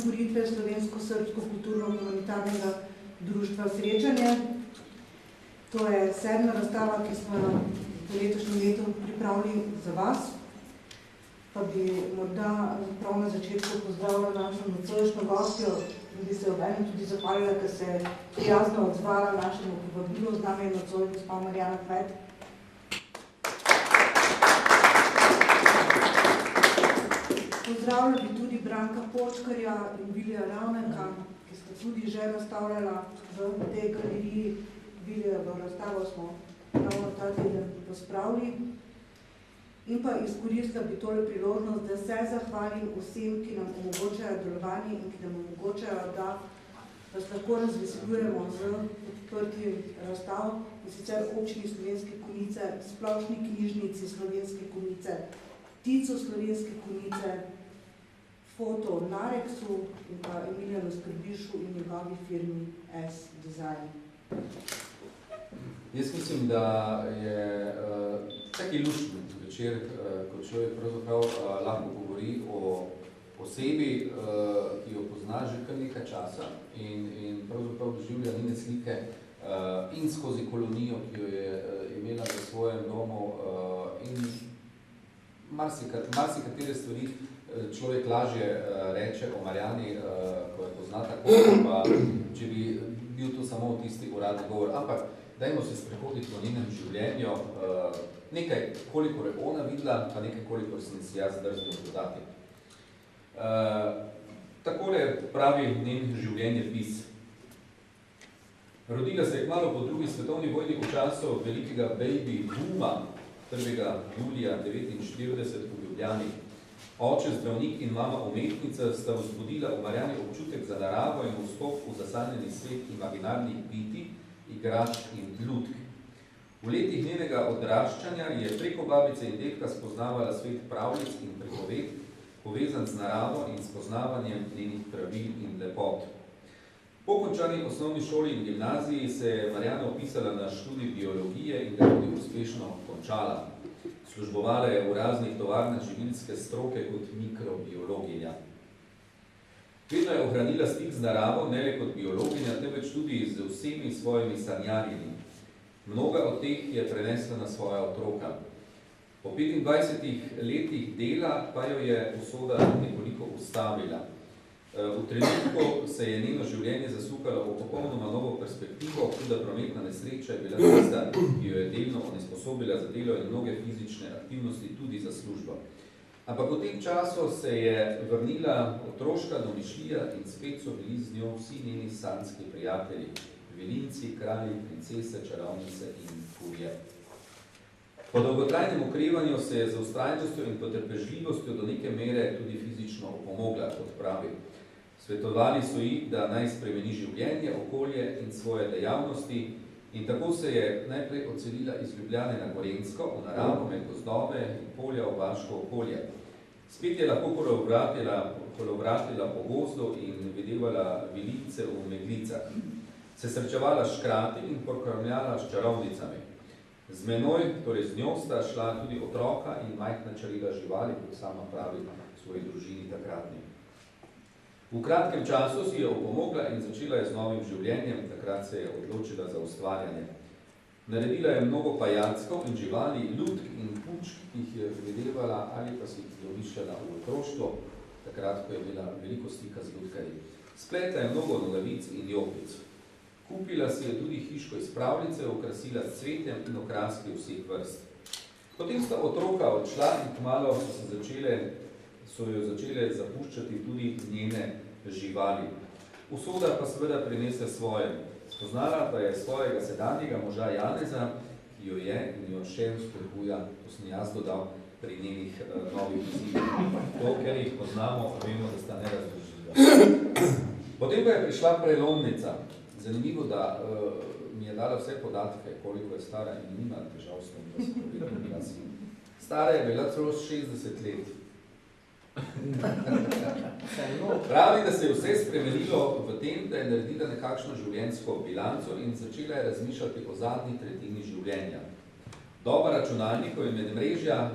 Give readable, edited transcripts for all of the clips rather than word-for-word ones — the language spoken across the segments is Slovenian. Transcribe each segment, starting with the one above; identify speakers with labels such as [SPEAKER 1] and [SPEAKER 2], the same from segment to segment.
[SPEAKER 1] otvoritve Slovensko-srbsko kulturno-humanitarnega društva Srečanje. To je 7. razstava, ki smo jo v letošnjem letu pripravili za vas. Pa bi morda prav na začetku pozdravila našo nocojšnjo gostjo in bi se obenem tudi zahvalila, ker se je prijazno odzvala našemu povabilu. Z nami je nocoj gospa Marjana Kmet. Pozdravila bi tudi Branka Počkarja in Vilija Ravneka, ki sta tudi že razstavljala v tej galeriji. Vilijevo razstavo smo ravno ta teden pospravili. In pa izkoristila bi tole priložnost, da se zahvalim vsem, ki nam omogočajo delovanje in ki nam omogočajo, da vas lahko razveseljujemo z odprtjem razstav, in sicer Občini Slovenske Konjice, Splošni knjižnici Slovenske Konjice, Ticu Slovenske Konjice, Foto Nareksu in pa Emilijanu Skrbišu in njegovi firmi S-Design.
[SPEAKER 2] Jaz mislim, da je taki luštni večer, ko človek pravzaprav lahko govori o osebi, ki jo pozna že kar nekaj časa in pravzaprav doživlja njene slike in skozi kolonijo, ki jo je imela v svojem domu in marsikatere stvari človek lažje reče o Marjani, ko je pozna tako, pa če bi bil to samo tisti uradni govor. Ampak dajmo se sprehoditi po njenem življenju, nekaj, kolikor je ona videla, pa nekaj, kolikor sem si jaz drznil dodati. Takole pravi njen življenjepis. Rodila se je kmalu po drugi svetovni vojni v času velikega baby booma 1. julija 1949 v Ljubljani. Oče, zdravnik in mama umetnica sta vzbudila v Marjani občutek za naravo in vstop v zasanjeni svet imaginarnih bitij, igrač in lutk. V letih njenega odraščanja je preko babice in dedka spoznavala svet pravljic in pripoved, povezan z naravo in spoznavanjem njenih pravil in lepot. Po končani osnovni šoli in gimnaziji se je Marjana opisala na študij biologije in ga tudi uspešno končala. Službovala je v raznih tovarnah živilske stroke kot mikrobiologinja. Vedno je ohranila stik z naravo, ne le kot biologinja, temveč tudi z vsemi svojimi sanjarjami. Mnoga od teh je prenesla na svoja otroka. Po 25 letih dela pa jo je usoda nekoliko ustavila. V trenutku se je njeno življenje zasukalo v popolnoma novo perspektivo, huda prometna nesreča je bila tista, ki jo je delno onesposobila za delo in mnoge fizične aktivnosti tudi za službo. Ampak v tem času se je vrnila otroška domišljija in spet so bili z njo vsi njeni sanjski prijatelji, vilinci, kralji, princese, čarovnice in kurje. Po dolgotrajnem okrevanju se je z vztrajnostjo in potrpežljivostjo do neke mere tudi fizično opomogla, kot pravi. Svetovali so jih, da naj spremeni življenje, okolje in svoje dejavnosti in tako se je najprej odselila iz Ljubljane na Gorenjsko, v naravo med gozdove in polja v vaško okolje. Spet je lahko kolovratila po gozdu in videvala vilince v meglicah. Se srečevala s škrati in pokramljala s čarovnicami. Z menoj, torej z njo, sta šla tudi otroka in majhna čreda živali, kot sama pravi svoji družini takratni. V kratkem času si je opomogla in začela je z novim življenjem, takrat se je odločila za ustvarjanje. Naredila je mnogo pajackov in živali, lutk in pučk, ki jih je videvala ali pa si jih domišljala v otroštvo, takrat, ko je imela veliko stika z lutkarji. Spletla je mnogo nogavic in jopic. Kupila si je tudi hiško iz pravljice, okrasila s cvetjem in okraski vseh vrst. Potem sta otroka odšla in kmalu so jo začele zapuščati tudi njene živali. Usoda pa seveda prinese svoje. Spoznala pa je svojega sedanjega moža Janeza, ki jo je in jo še spodbuja, to sem jaz dodal, pri njenih novih izzivih. To, ker jih poznamo, vemo, da sta nerazdružljiva. Potem pa je prišla prelomnica. Zanimivo, da mi je dala vse podatke, koliko je stara in nima težav s tem, da se povedala sin. Stara je bila celo 60 let. Pravi, da se je vse spremenilo v tem, da je naredila nekakšno življenjsko bilanco in začela je razmišljati o zadnji tretjini življenja. Doba računalnikov in medmrežja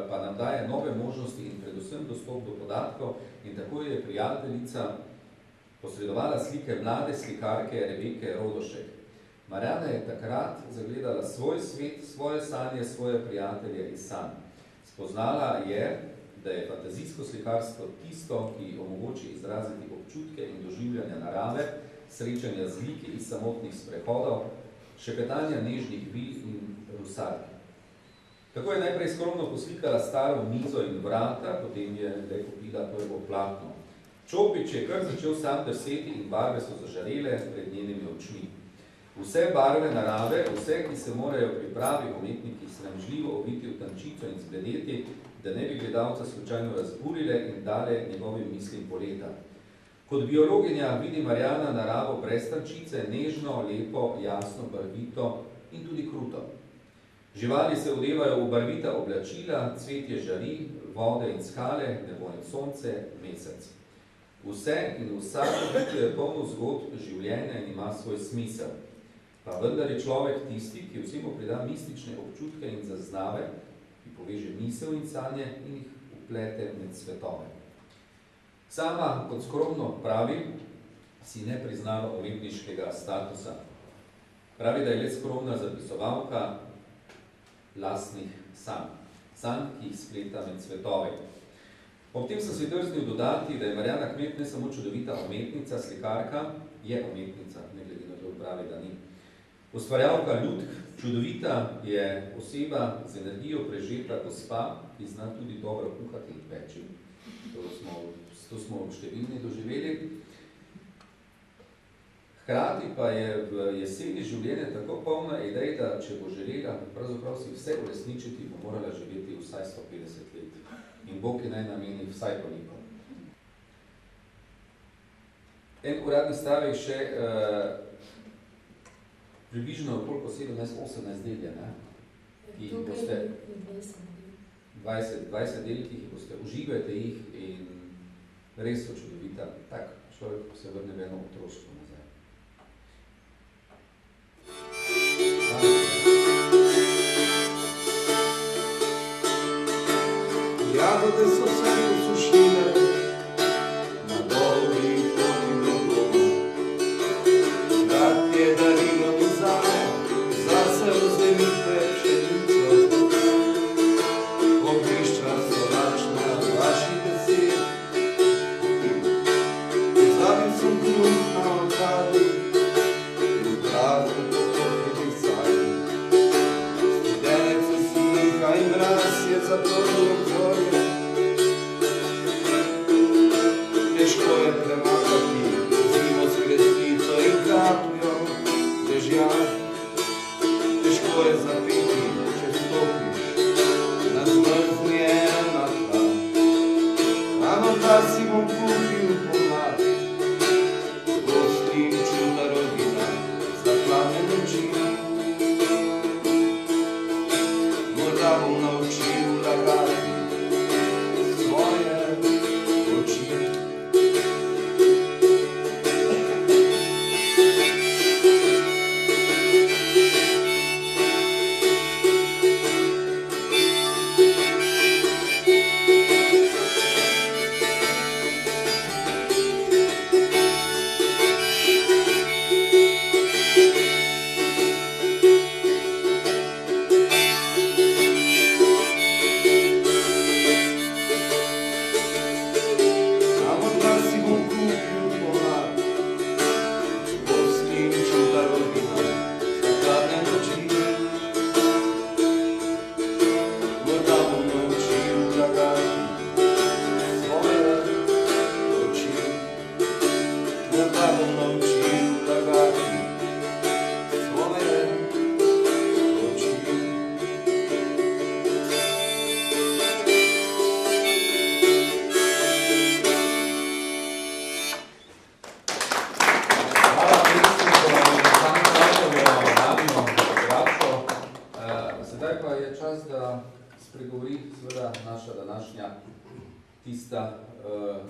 [SPEAKER 2] pa nam daje nove možnosti in predvsem dostop do podatkov in tako je prijateljica posredovala slike mlade slikarke Rebeke Rodošek. Marjana je takrat zagledala svoj svet, svoje sanje, svoje prijatelje iz sanj. Spoznala je, da je fantazijsko slikarstvo tisto, ki omogoči izraziti občutke in doživljanja narave, srečanja z liki iz samotnih sprehodov, šepetanja nežnih vil in rusark. Tako je najprej skromno poslikala staro mizo in vrata, potem je le kupila prvo platno. Čopič je kar začel sam drseti in barve so zažarele pred njenimi očmi. Vse barve narave, vse, ki se morajo pripravi umetniki sramžljivo oviti v tančico in zbledeti, da ne bi gledalca slučajno razburile in dale njegovim mislim poleta. Kot biologinja vidi Marjana naravo brez tančice, nežno, lepo, jasno, barvito in tudi kruto. Živali se odevajo v barvita oblačila, cvetje žari, vode in skale, nebo in sonce, mesec. Vse in vsako bitje je polno zgodb življenja in ima svoj smisel. Pa vendar je človek tisti, ki vsemu prida mistične občutke in zaznave, ki poveže misel in sanje in jih vplete med svetove. Sama, kot skromno pravi, si ne priznava umetniškega statusa. Pravi, da je le skromna zapisovalka lastnih sanj. Sanj, ki jih spleta med svetove. Ob tem sem si drznil dodati, da je Marjana Kmet ne samo čudovita umetnica, slikarka, je umetnica, ne glede na to pravi, da ni. Ustvarjalka ljudk, čudovita je oseba z energijo prežeta gospa, ki zna tudi dobro kuhati in peči. To smo številni doživeli. Hkrati pa je v jeseni življenje tako polna idej, da če bo želela pravzaprav si vse uresničiti, bo morala živeti vsaj 150 let. In Bog je naj nameni vsaj toliko. En uradni stavek še približno koliko 17-18 del je, ne? Ki jih boste 20 del, ki jih boste, uživajte jih in res so čudovita. Tak, človek se vrne v eno otroštvo nazaj.
[SPEAKER 3] Jagode so se usušile na dolgi poti do doma. Brat je darilo mi zase vzemi pečenico. Oglišča so lačna vaših besed. Pozabil sem kruh na oltarju in pragu pokopili sadi. Studenec se sliha in mraz je zaprl obzorje. Težko je premakati zimo s kresnico in kapljo dežja. Težko je zapiti, če stopiš na zmrznjena tla. A morda si bom kupil pomlad, gostim čuda rodina, zaklane noči. Morda bom naučil lagati svoje oči.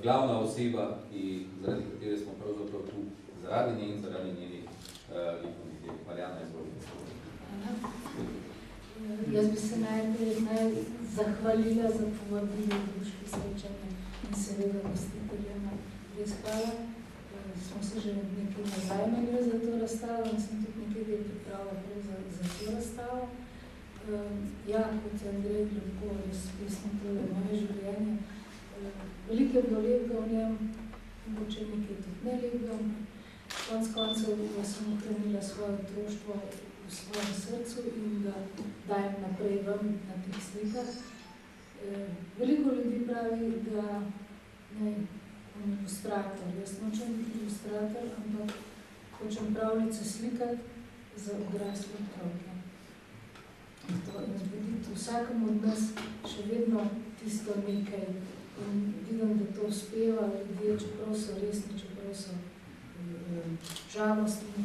[SPEAKER 3] Glavna oseba, zaradi katere smo pravzaprav tu, zaradi nje in zaradi njenih likovnih del. Marjana, izvolite.
[SPEAKER 4] Jaz bi se najprej zahvalila za povabilo v društvu srečanja in seveda gostiteljema. Res hvala. Smo se že nekaj nazaj menili za to razstavo in sem tudi nekaj del pripravila za to razstavo. Ja, kot je Andrej lahko res pismo tole moje življenje. Veliko je bilo lepega v njem, mogoče nekaj tudi ne lepega. Konec koncev sem ohranila svoje otroštvo v svojem srcu in ga dajem naprej ven na teh slikah. Veliko ljudi pravi, da ne, ilustrator. Jaz nočem biti ilustrator, ampak hočem pravljice slikati za odrasle otroke. In zbuditi vsakemu od nas še vedno tisto nekaj. In vidim, da to uspeva ljudje, čeprav so resni, čeprav so žalostni,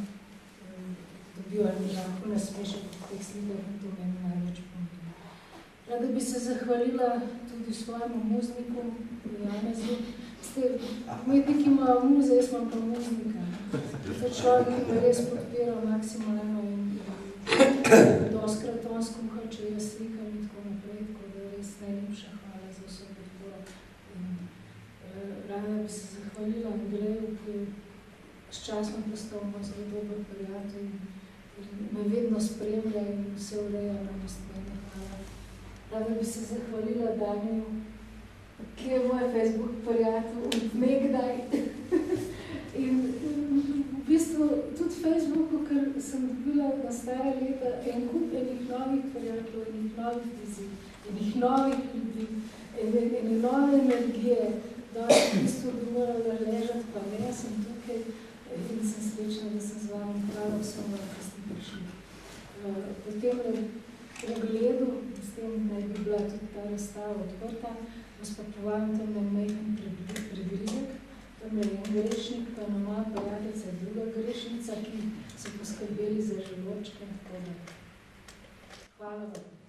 [SPEAKER 4] dobijo lahko nasmešek v teh slikah in to meni največ pomeni. Rada bi se zahvalila tudi svojemu muzniku, Janezu. Umetniki imajo muze, jaz imam pa muznika. To človek me res podpiral maksimalno in doskrat on skuhal, če jaz slikam in tako naprej, tako da res najlepša hvala za vso podporo. Rada bi se zahvalila Andreju, ki je sčasno postal moj zelo dober prijatelj in me vedno spremlja in vse ureja na mestne. Hvala. Rada bi se zahvalila Daniju, ki je moj Facebook prijatelj od nekdaj. In v bistvu tudi Facebooku, ker sem dobila na stare leta en kup enih novih prijateljev, enih novih vizij, enih novih ljudi, ene nove energije. Danes v bistvu bi morala ležati, pa ne, sem tukaj in sem srečna, da sem z vami. Hvala vsem, da ste prišli. V tem pregledu, s tem naj bi bila tudi ta razstava odprta, vas pa povabim tam na majhen pridržek, tam je en grešnik, pa ena moja prijateljica je druga grešnica, ki so poskrbeli za želočke. Hvala vam.